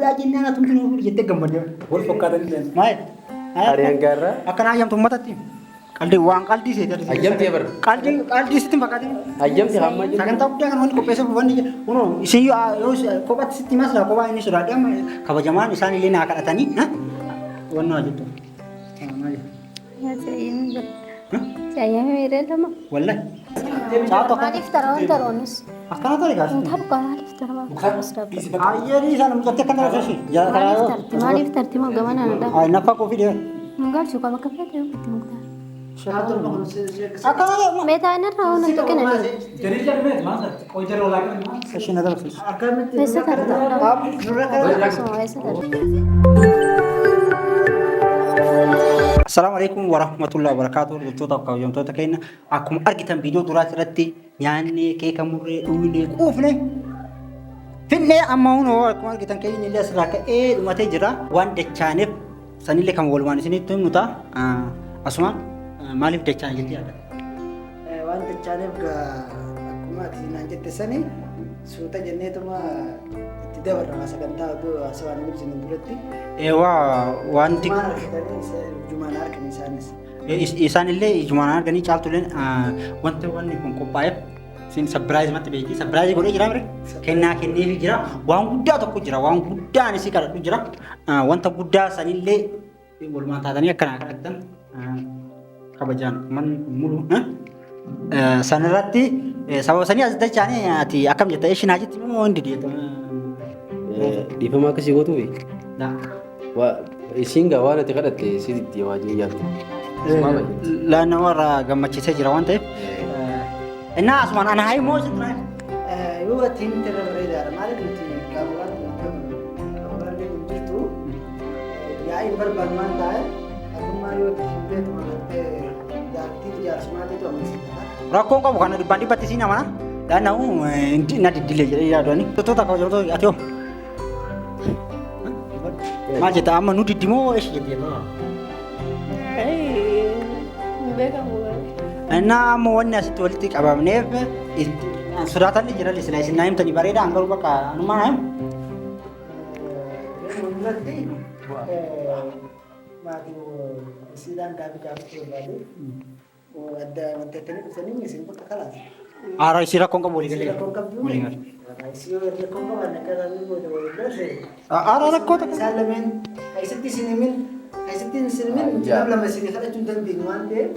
fuudhaa jennaan atumti nuuf jettee gammadde. Wal fakkaatan Maal? Ariyan gaarraa. Akkana ayyamtu matatti. Qaldi waan qaldi seetii. Ayyamti bar. Qaldi sitti fakkaate. Ayyamti hamma jiru. Sagantaa guddaa kan wanti qopheessuuf wanni kuno isin yoo kophatti sitti masla kophaa inni sodaadhaa kabajamaan isaan illee naa kadhatanii wanni waa jettu. Saya mirip sama. Wallahi. Maaf terus. Akkana ta'e gaasi. Entah bukan maaf terus. Ayyari sana mujatnya kan terus sih. Maaf terus mau gimana ada? Ay napa kopi dia. Enggak suka makan itu betul. Akkana Meta ini rawan untuk kena. Jadi met masa. Kau jero lagi mas. session ada terus. Bisa terus. Assalamualaikum warahmatullahi wabarakatuh. Dhaggeeffattoota kabajamtoota keenya akkuma argitan viidiyoo duraa irratti nyaanni keeka murree dhuunee quufne finne amma hunoo akkuma argitan keenya illee asirraa ka'ee dhumatee jira waan dachaaneef sanillee kan walumaan isinitti himuta asumaan maaliif dachaan jettee yaadda? Waan dachaaneef akkuma atinaan jette sani suuta jenneetuma itti dabarra sagantaa waan ibsinu duratti. Wanti Jumaan argan isaanis. Isaanillee ijumaan arganii caaltuleen wanta wanni kun qophaa'eef sin sabiraayiz matti beekii sabiraayiz godhee jira mire kennaa kenneefii jira waan guddaa tokko jira waan guddaan isii kadhadhu jira wanta guddaa sanillee walumaan taatanii akkanaa kadhattan kabajaan manni mulu sanirratti sababa sanii as dachaanii ati akkam jetta ishinaa jetti moo hindi deeta. Dhiifama akkasii gootu isiin gaa waan ati kadhatte sitti waajjii yaaddu. Laanna warra gammachiisee jira waan ta'eef. Innaa asumaan ana hayi moo sitti naa? Yoo atiin irra bareedaadha maaliif nuti qaburaan jirtu yaa'iin barbaadumaan taa'e akkuma yoo beeku malattee jaartii jaarsumaatii ammasitadha. Rakkoon qabu kana dhibbaan dhibbatti siin amana. Laannaa'u na diddilee jedhee yaadanii. Tuttuuta kabajamtoota ati hoo? Maal jetta amma nu diddimoo eesh jettee? Innaa amma wanni asitti walitti qabamneef sodaatan jira sila isin naa himtanii bareeda hangaruu bakka anumaa naa himu. Mul'atti maatii isiidhaan gaafii barbaade adda wanti akkanii dhufanii isin bakka kalaati. Aara isii rakkoon qabu walii galee. Rakkoon qabdu isii yoo rakkoon qaban akka isaanii booda walii galee. Aara rakkoo tokko. Isaan lameen keessatti isin himin keessatti isin himin jiraaf lama isin kadhachuu hin dandeenyu waan ta'eef.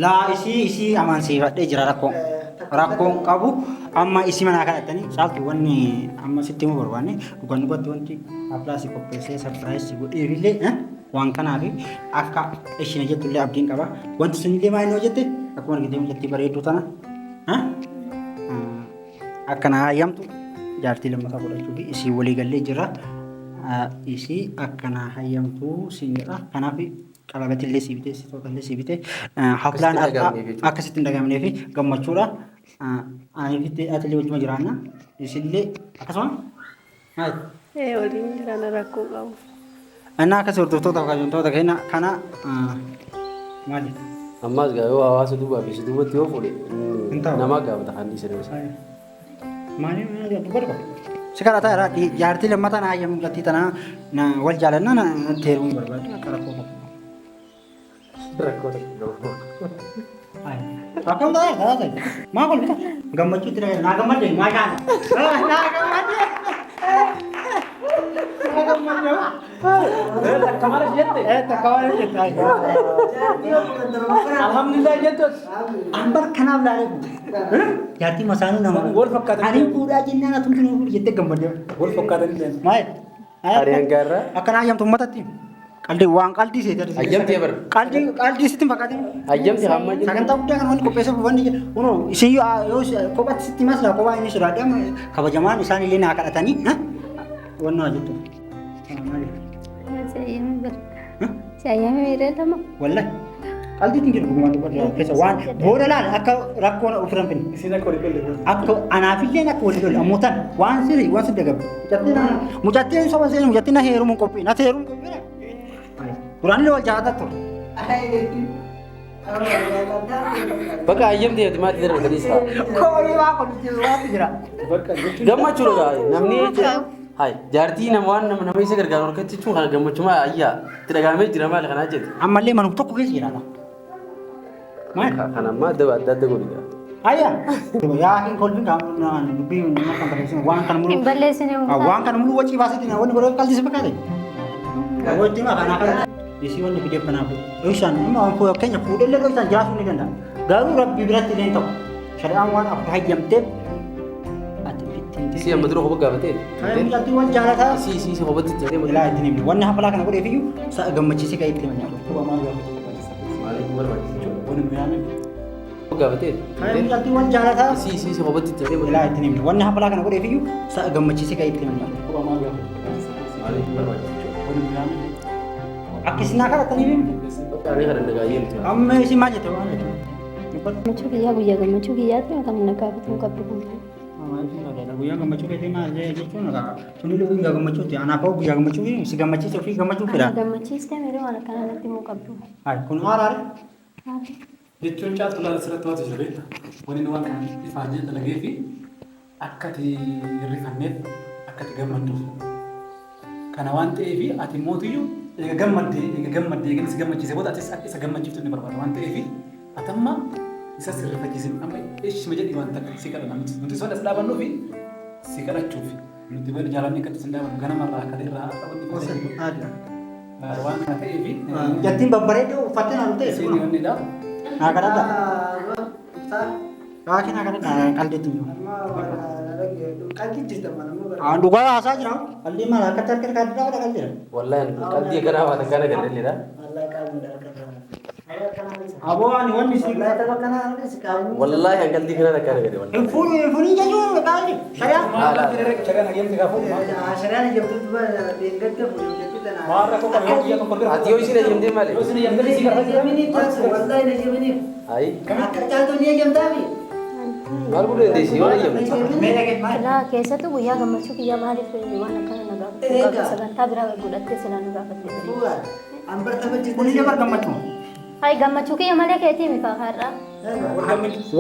Laa isii amansiifadhee jira rakkoon qabu amma isii manaa kadhattanii caaltu wanni amma sitti himuu barbaanne dhugaan dhugatti wanti aplaasii qopheessee sarpiraayisii godheefillee waan kanaaf akka isheen jettullee abdiin qaba wanti sunillee maal inni hojjette akkuma argitee mul'atti bareedduu tana akkana hayyamtu jaartii lammataa godhachuu fi isii walii gallee jira isii akkana hayyamtuu siinidha kanaaf qalabatillee sii bitee sitootallee sii bitee haflaan akkasitti hin dhagamnee fi gammachuudha aniifitti atilee wajjuma jiraanna isillee akkasuma waliin jiraana rakkoo qabu. Innaa akkasii hordoftoota kabajamtoota keenya kana maali? Ammas gaa yoo hawaasa duubaa fi duubatti yoo fuudhe nama gaafata kan dhiisanii. Maali dubbatu qabu? Si kadhataa irraa jaartii lammataa na hayyamu gattii tanaa wal jaalannaa na teeruu barbaadu akka rakkoo qabu. Rakkoon ta'e maa kolfita gammachuutti dhaga'e naa gammadde maa shaana naa gammadde Takkamara jette. Takkamara jette. Alhamdulillah jette. Ambar kanaaf laalee jaartii masaanuu nama wal fakkaatan. Ani fuudhaa jennaan atumti nuuf jettee gammadde. Wal fakkaatan. Maal? Ariyan gaarraa. Akkana hayyamtu ummatatti. Qaldi waan qaldi seetii. Ayyamti bar. Qaldi sitti fakkaate. Ayyamti hamma jiru. Sagantaa guddaa kan wanti qopheessuuf wanni kuno isin yoo kophatti sitti masla kophaa inni sodaadhaa kabajamaan isaan illee naa kadhatanii wanni waa jettu. Saya mirip sama. Wallahi. Qaldi tinggi dhugumaan dubbatu keessa waan booda laal akka rakkoon ofiran finne. Isin akka walii galle. Akka anaafillee akka walii galle ammoo tan waan sirrii waan sidda gabu. Mucattiin soba seenuu mucattiin na heerumuun qophii na heerumuun qophii. Duraanillee wal jaalataa ture. Bakka ayyamti ati maatii darbanii isaa. Koorii waa qolchii waati jira. Bakka gammachuudha namni Hai, jaartii nama isa gargaaru harkatti jechuun kan gammachuma ayyaa itti dhagahamee jira maali kanaa jedhu. Ammallee manuma tokko keessa jira. Maal? Kan ammaa adda godhiga. Ayya. Yaa hin kolfin kan dubbii nama kan barreessin waan kan mulu. Hin balleessine Waan kan mulu wajji baasiti na wanni godhee qal'isi fakkaate. Wajji ma kana kan isi wanni fidee kanaaf. Isaan amma keenya fuudhee isaan jiraachuu ni danda'a. Garuu rabbi biratti illee ta'u. Shari'aan waan akka hayyamteef Si amma dura kophaa gaafatee. Mucattii wal jaalataa. Si kophatti jedhee Ilaa itti nimni. Wanni hafalaa kana godheef iyyuu gammachiisee kan itti manyaa. maaliif barbaachisa? Wanni mi'aame. Kophaa gaafatee. Mucattii wal jaalataa. Si kophatti jedhee Ilaa itti nimni. Wanni hafalaa kana godheef iyyuu gammachiisee kan itti manyaa. maaliif barbaachisa? Wanni mi'aame. Akkisinaa kadhatanii bimu. Ani kan nagaayyee miti. Amma isin maal jette waan jette? gammachuu kiyyaa guyyaa gammachuu kiyyaatti kan hin nagaafatu hin qabdu kun. Guyyaa gammachuu keetii maal jechuun sunillee guyyaa gammachuuti. Anaaf hoo guyyaa gammachuu si gammachiise ofii gammachuu fida. Gammachiistee miroo waan akkana natti himuu qabdu. Kun haaraadha. Jechuun caaltu laala asirratti waan jira beekta. Wanni waan kana ifaajee dalagee fi akka ati hirrifanneef akka ati gammadduuf. Kana waan ta'eef ati mootiyyuu eega gammaddee eega si gammachiise booda atis akka isa gammachiiftu ni barbaada waan ta'eef ati amma isa sirrifachiisin amma eeshima jedhii waan takka si kadhana nuti soon as dhaabannuu fi si kadhachuuf nuti bari jaalanni akka isin dhaabannu ganamarraa akka irraa dhaabatti waan kana ta'eef Jattiin babbareedduu uffattee naan ta'e. isin wannidha. Naa kadhadha. Raakii naa kadhadha qaldeetti. Dhugaa haasaa jira. Qalbii maal akka tarkee kadhadhaa kadha qalbiira. Wallahi qalbii kanaa waan akkana gadalleedha. Aboo ani wanni si Wallahi an qalbii kanaa akkana gade wallahi. Furii jechuun qaali. Shariyaa. Shari'aan hayyamti gaafa Ati yoo isin ajamtee maali? Ayi. Maal godhu dandeessi yoo ajamte? Ilaa keessattuu guyyaa gammachuu kiyyaa maaliif waan akkana nagaafatu sagantaa biraa godhattee sinaa nagaafatte. Kunillee bar gammachuu. Hai gammachuu kiyya malee keetii mi faafaarraa?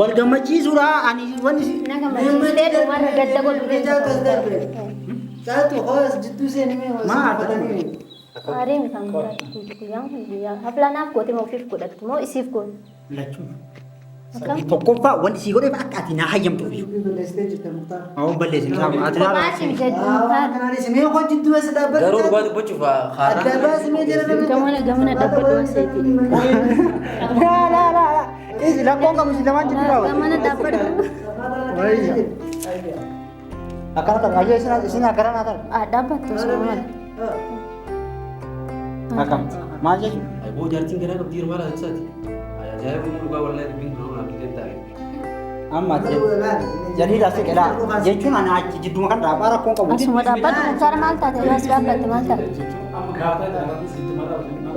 Wal gammachiisuudha ani wanni si. Na gammachiistee dhumarra gadda godhu Maarii mi kan guyyaan kun guyyaa haflanaaf goote moo ofiif godhattu moo isiif goote? Lachuun. Akkam? Tokkoffaa wanti si godheef akka ati naa hayyamtuuf. Awwa balleessin isaa ati naa Maashii jedhu Garuu dhugaa dubbachuuf gamana dhabbadhu waseeti. Isi lakkoon qabu si lamaan jiru raawwatu. Gamana dhabbadhu. Akkana ta'a ajee isin akkana naa ta'a. Dhaabbattu osoo maali? Akkam maal jechuudha? Boo jaartiin garaa qabdi yeroo maal isaati? Ajaa'iba dhugaa wallahi dubbiin kun naaf illee taa'e. Amma jadii daasii qelaa jechuun ani achi jidduma kan dhaabaa rakkoon qabu. Asuma dhaabbadhu muktaara maal taate? As dhaabbatte maal taate?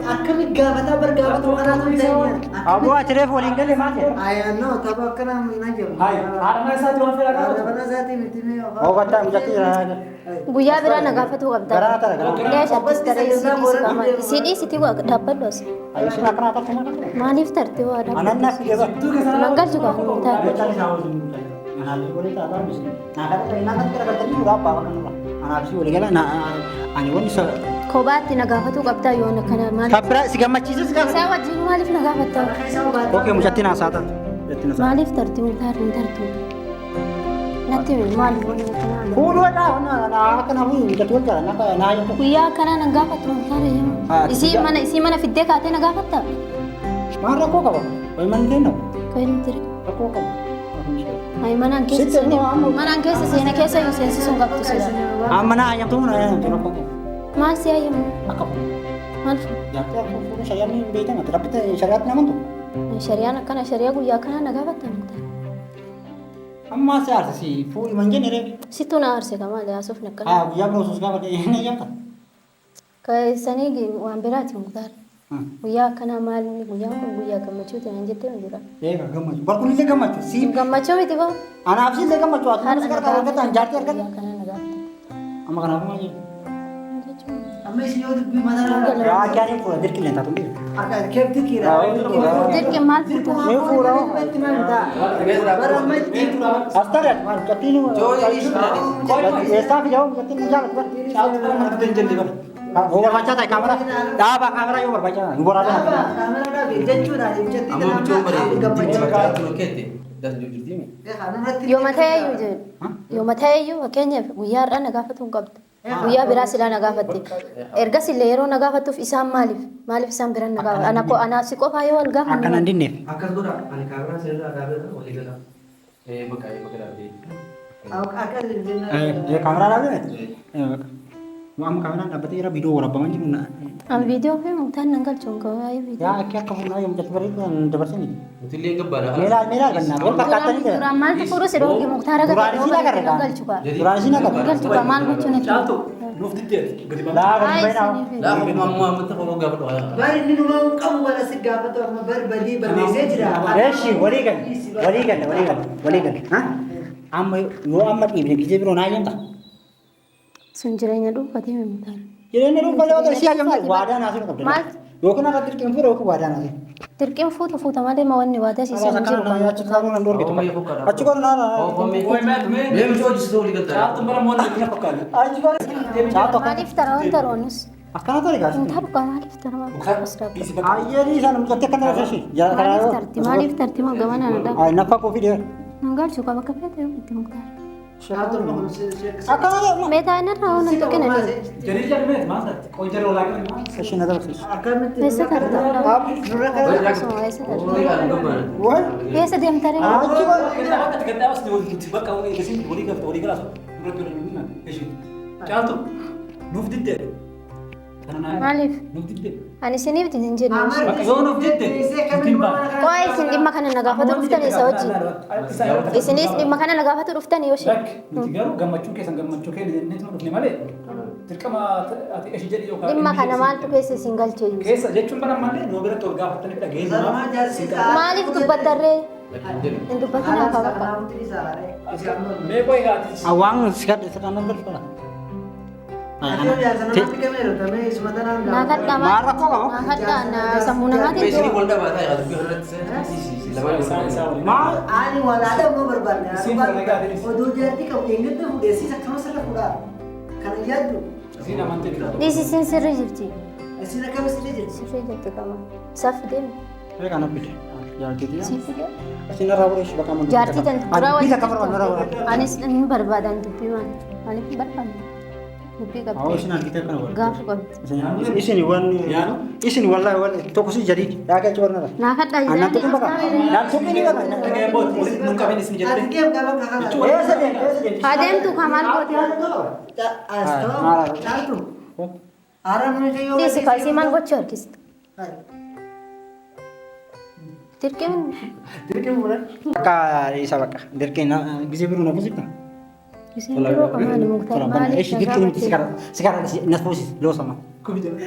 Akkamitti gaafataa bar gaafatuu kanaatu hin ta'e. Aboo ati reefu waliin galee maal jedha? Ayyaannoo tapha akkana hin jiru. haadha mana isaatti waan fedhaa Haadha mana isaatii miti mee Oo gattaa mijatti jira. Guyyaa biraa nagaafatuu qabda. Garaa ta'a garaa. Illee shattis gara isii dhiisitii dhaabadhu as. Isin akkana ta'a kuma ta'a. Maaliif tarte waa dhaabadhu? Anannaaf geeba. Nangalchu kan taate. Beekan isaa wajjin anaallee godhee taa'aa misi. Naa kadhata naa kan garagaltanii duraa abbaa bakka nurra. Anaaf si walii gala ani wanni isa. Kophaatti nagaafatuu qabdaa yoo akkana maaliif? Kabbira si gammachiisa si gammachiisa. Isaa wajjin maaliif nagaafattaa? Okey mucatti naa saata. Maaliif tarti muktaara hin tartu? Natti maaliif wanni akkanaa? Fuudhuudha akkana fuudhu mucatti wal jala naa jettu. Guyyaa akkanaa nagaafattu muktaara jedhamu. Isii mana fiddee kaatee nagaafattaa? Maal rakkoo qaba? Wayi manni kennamu. Kan inni jira. Rakkoo qaba. Hai manaan keessa seena keessa yoo seensisuun qabdu sila. Amma naa hayyamtuu mana hayyamtu rakkoo qaba. Maal si hayyamu? Akkam. Maal? Jaartii akka fuudhu shayyaanni hin beekamu. Rabbitti shariyaatti namantu. Shari'aan akkana shari'aa guyyaa akkanaa nagaafattaa muktaara. Amma si aarsi fuudhi man jenne reebi. Sittuu na aarse kamaa yaasuuf nakkana. Guyyaa biroosus gaafa ni hayyamta. Keessanii waan biraati muktaara. Guyyaa akkanaa maal guyyaan kun guyyaa gammachuu ta'an jettee ni jira. Eega gammachuu. Barkuun illee gammachuu. Si Gammachuu miti baa? anaaf si illee gammachuu. Ati nama si gargaara argatan jaartii argatan. Guyyaa akkanaa nagaafattaa. Amma kanaaf maal jedhu. amma isin yoo dubbii mataa Yaa kyaaniin fuula dirqi leen taatu. Akan kebti kira. Dirqi maal fuutu? Mee fuudhaa. Bara mati. Astaraan maal kattiin eessaaf jahu kattiin jaalatu yoo barbaachisaa ta'e kaamera dhaaba kaameraa yoo barbaachisaa hin waraabina. Kamera dah jechuudha jechuudha. Amma bichoon bare Gammachuu. caatuma keette das jirtimi. Yooma ta'eeyyuu jedhu. Yooma ta'eeyyuu fakkeenyaaf guyyaa har'aa na gaafatu hin qabdu. Guyyaa biraa silaa na gaafatti. Ergas illee yeroo na gaafattuuf isaan maaliif isaan biraan na gaafatu? Anaaf si qofaa yoo wal gaafannu. Akkana hin dinneef. Akkas godha ani kaameraa sirraa gaafata walii gala. Bakka dhaabee. Kaameraa dhaabee Amma kaameraan dhaabbatee jira viidiyoo waraabamaa jiru na. An viidiyoo fi muktaan nan galchuun qabaayee viidiyoo. Yaa akka fuunaa yoo mucatti bareedu dabarsanii. Mutillee gabbaadha. Meelaa gannaa wal fakkaatanii jira. Duraan maaltu fuudhus yeroo muktaara Duraan isin agarre nan galchu kaa. Duraan isin agarre. Galchu kaa maal gochuun itti. Caaltu nuuf diddeeti gadi baa. Laa gadi Ay, bainaa. siniif. Laa kuma amma amma tokko gaafadhu haa. Bari ni numa kamu wala si gaafatu amma bar badii barreessee jira. Eeshi walii galle. Amma yoo amma dhiibne gijee biroo naa jamta. Sun jireenya dhuunfatee muktaara. Jireenya dhuunfaa yoo si ajamte waadaa naasuu qabda. Maal? Yookiin akka dirqeen fuudha yookiin waadaa naasuu. Dirqiin fuuta malee ma wanni waadaa siisee hin jiru. Achi kaanuu nan dorge tokko. Achi koon naa. Deemi hojii walii galtaa. Caaltu bara moonni bina fakkaatu. Achi koon. Caato. Maaliif tara wanta roonus? Akkana ta'e gaasi. Hin taru kaa maaliif tara Muktaan dhiisi bakka. Ayyee isaan mucatti akkana taasisu. Maaliif tarti moo gamanaa na dhabu? Ay nafa koo fidee. Nan galchu kaa bakka feete yoo itti muktaara. Akkana Meetaa inni irraa waan hin tuqine ni. Jarii jarmeet maasatti qooyi jarri olaa galan maas. Kashina dabarsiisu. Akkamitti Eessa tarta? nurra kana Osoo eessa tarta? Walii gala gabbaadha. Wai. Eessa deemtaree? Achi koon. Bakka gaddaa as walitti bakka isin walii galta walii galaasu. Nurra gara nuna ishi. Caaltu nuuf diddeeti. Kana naa Maaliif? nuuf diddeeti. Ani isiniif hin jenne. Bakka yoo nuuf diddeeti. Ittiin baa. Qo'ee isin dhimma kana na gaafatu dhuftan isa wajjin. Isinis dhimma kana na gaafatu dhuftan yoo ishee. Lakki nuti garuu gammachuu keessan gammachuu keenya jennee tuma dhufne malee dirqama ati ishi jedhi yookaan Dhimma kana maaltu keessa isin galchee jiru? keessa jechuun bara malee nuu biratti ol gaafattanii dhageenya. Maaliif dubbattarree? Hin dubbatin hafa bakka. Mee qo'i haatis. Awang sikat sikat nomor berapa? Naa kadhaa Marah kok kamu? Naa kadhaa na sammuu namaatiin Isin jiru. wal dhabaataa yaa dubbii irratti lamaan Mal. Ani walaada mau berbarna. Isin berlega hadis. Oduu jeerti kamu ingat tuh desi sakama sarra fuda. Kana yaadu. Isin amantii jira. Dhiisisiin sirrii jirti. Isin akkam sirrii jirti. Sirrii jirti qaba. Isaaf fideemi. Saya kan apa dia? Jalan dia. Siif fidee. Sini rawat sih bakal mau. Jaartii tan dura Bisa kamar mana rawat? Anis hin barbaadan dubbii waan. Maaliif hin barbaanne? Dubbii Oh, qabdi. sini kita kan rawat. Gaafa qabdi. Isini wan. Yaanu? Isini wallahi toko sih jadi. Dah kayak cuman nara. Naa kadhaa Anak tuh kan bakal. Dan tuh ini bakal. Dhagee boot walitti nuun qabeen isin Ati jettee. keem qaba kaha. Sedih. Adeemtu kaa maal gooti? Astu. Ara mun kayo. Dhiisi kaa isii maal gochuu harkistu? Dirqeen Bakal isa bakal. Dirkin gizi biru nak sih kan? isiin biroo qabaani muktaar maaliif Eesh dirkin sekarang nasfusi lo sama.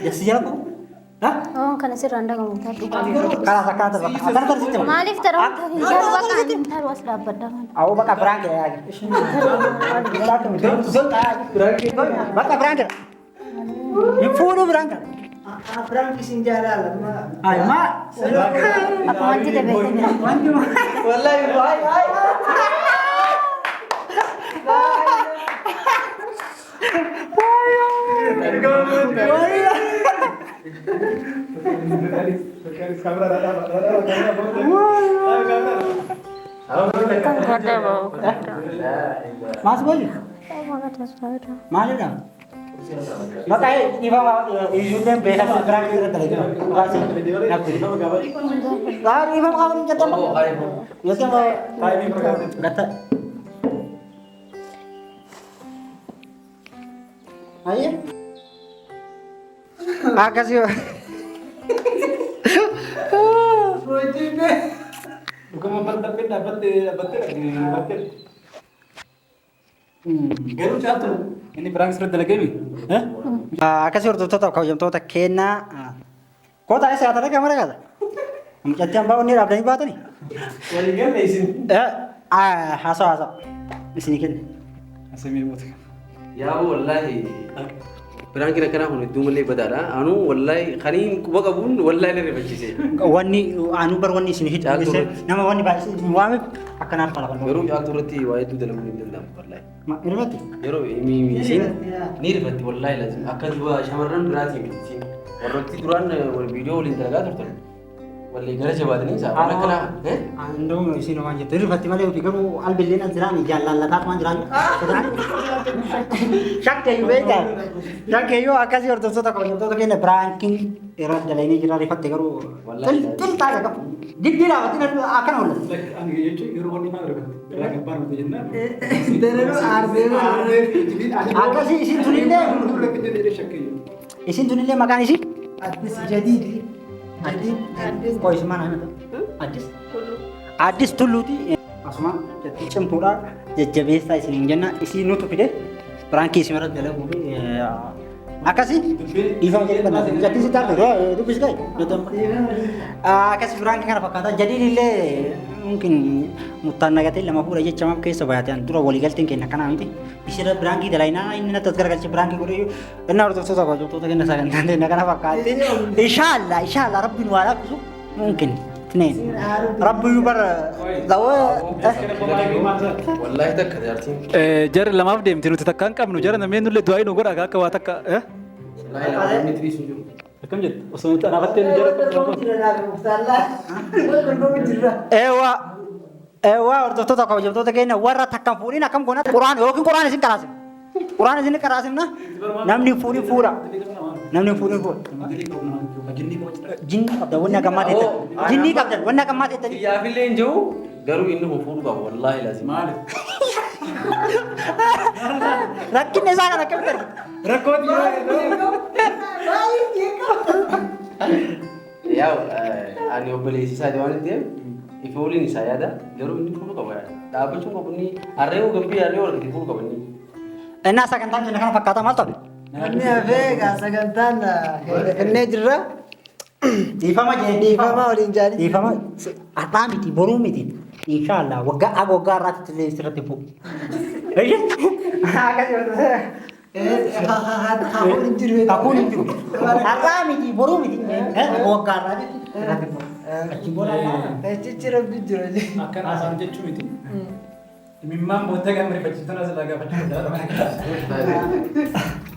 Ya siapa kok? Hah? Oh, kana sirraan dhaga muktaar dhugaa. Kalah sekarang terbakar. Akan tersita. Maaliif tara wanta hin jaalu bakka ani muktaar was dhaabbadha maal. Aku bakal berangkat ya. Bakal berangkat. Info dulu berangkat. Abrang kisin jala lama. Ay, mak. Apa wanti dabeete bira? Wallahi ay. Mas boleh? Mana dah? Makanya ibu ibunya beda berangkat kita lagi. Makasih. Lah, ibu kamu jatuh. Ya sih mau. Kata. Ayo. Agak sih. Bukan mempertapin dapat lagi. Garuu caaltu inni biraan sirriitti dalagee Akkasii hordoftoota kabajamtoota kennaa koota isa yaatanii kamara kaasa. Mucatti hambaa onni dhaabdanii baatanii. walii galle isin. Haasawaa isinii kenna. Asemii boota. yaa wallaahi Biraan kira kana kun hedduu malee badaadha. Anu wallahi kaniin quba qabuun wallahi na rifachiise. Wanni anu bar wanni isin hidhise nama wanni baay'ee isin waame akkanaaf qala kan. Yeroo caaltuu irratti waa hedduu dalaguu hin danda'amu wallahi. Ma irratti Yeroo isin ni rifatti wallahi lazim akka duba shamarran biraatiin isin warrotti duraan viidiyoo waliin dalagaa turtan. Walli gara jabaatanii isaa waan akkana andoo isin waan jettu irratti malee ofii garuu albilleen asiraan jaallataat waan jiraan. Shakkee yoo beektaa shakkee yoo akkasii hordoftoota hordoftoota keenya biraankiin yeroo dalainii jira rifatte garuu xilxaa qabu. Dibbii dhaabatti akkana oolan. Ani jechuun yeroo wanni maal argate? Biraa gabbaan mata jennaan. Dararuu aardee Akkasii isin tunillee isin tunillee maqaan isii addis jadiidi. qoyis mana himata addis tulluuti asuma jetti cimtuudha jajjabeessaa isin hin jenna isin nutu fide biraankii isin irratti dalaguu fi akkasii dhiifama jedhee banaa jetti si taate dubbis gahe akkasii biraankii kana fakkaata jadiin illee mungkin muttaan nagatee lama fuudha jechamaaf keessa baay'ateen dura waliigalteen kenna kanaa miti isirra biraankii dalaynaa inni natti as garagalchi biraankii godhee innaa hordoftoota hojjettoota kenna sagantaan ta'e kana fakkaate inshallah rabbiin waa lakkisu mungkin اثنين ربي يبر لو والله تك جارتين جر لما بدي متنو تتكان كم نجار نمين نقول دعاء نقول أكاك كواتك كم جد وسنت أنا بتين جر ewa hordoftoota qaba hojjettoota keenya warra takkan fuudhin akkam goona quraan yookiin quraan isin karaasin quraan isin karaasin namni fuudhin fuudha namni fuudhin fuudha jinni qabda wanni agammaa teettan jinni qabda wanni agammaa teettan yaafillee hin jiru garuu inni kun fuudhu qaba wallaahi laazim maali rakkinni isaa kana akkamitti argita rakkooti yaa ani obboleessi isaa waan itti ifooliin isaa yaada garuu inni fuudhu qaba dhaabbachuun qabu inni harree gambii harree wal fuudhu qaba inni innaa sagantaan keenya kana fakkaata maal ta'u Namni hafee egaa sagantaan kennee jirra. dhiifama jee Dhiifama waliin jaali. dhiifama har'aa miti boruu miti inshallah waggaa waggaa irraatti illee sirratti fuudhu Hafuun hin jiru. Hafuun hin jiru. Har'aa miti boruu miti waggaa irraatti sirratti fuudhu. Achi booda Echichi rabbi jiru. Akkan asaan jechuu miti. Mimmaan booddee kan marifachiisan as lagaa fayyadamu.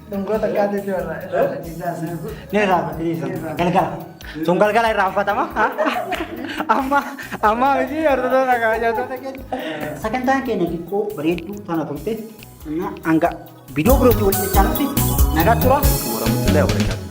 Dhungoota kaatee jirra. ni irraanfatanii galgala sun galgala irraanfatama amma miti hordoftoota kabajamtoota keenya sagantaan keenya xiqqoo bareedduu tana turte hanga viidiyoo birootti walitti caalutti nagaa tura. warahmatullahi wabarakatuh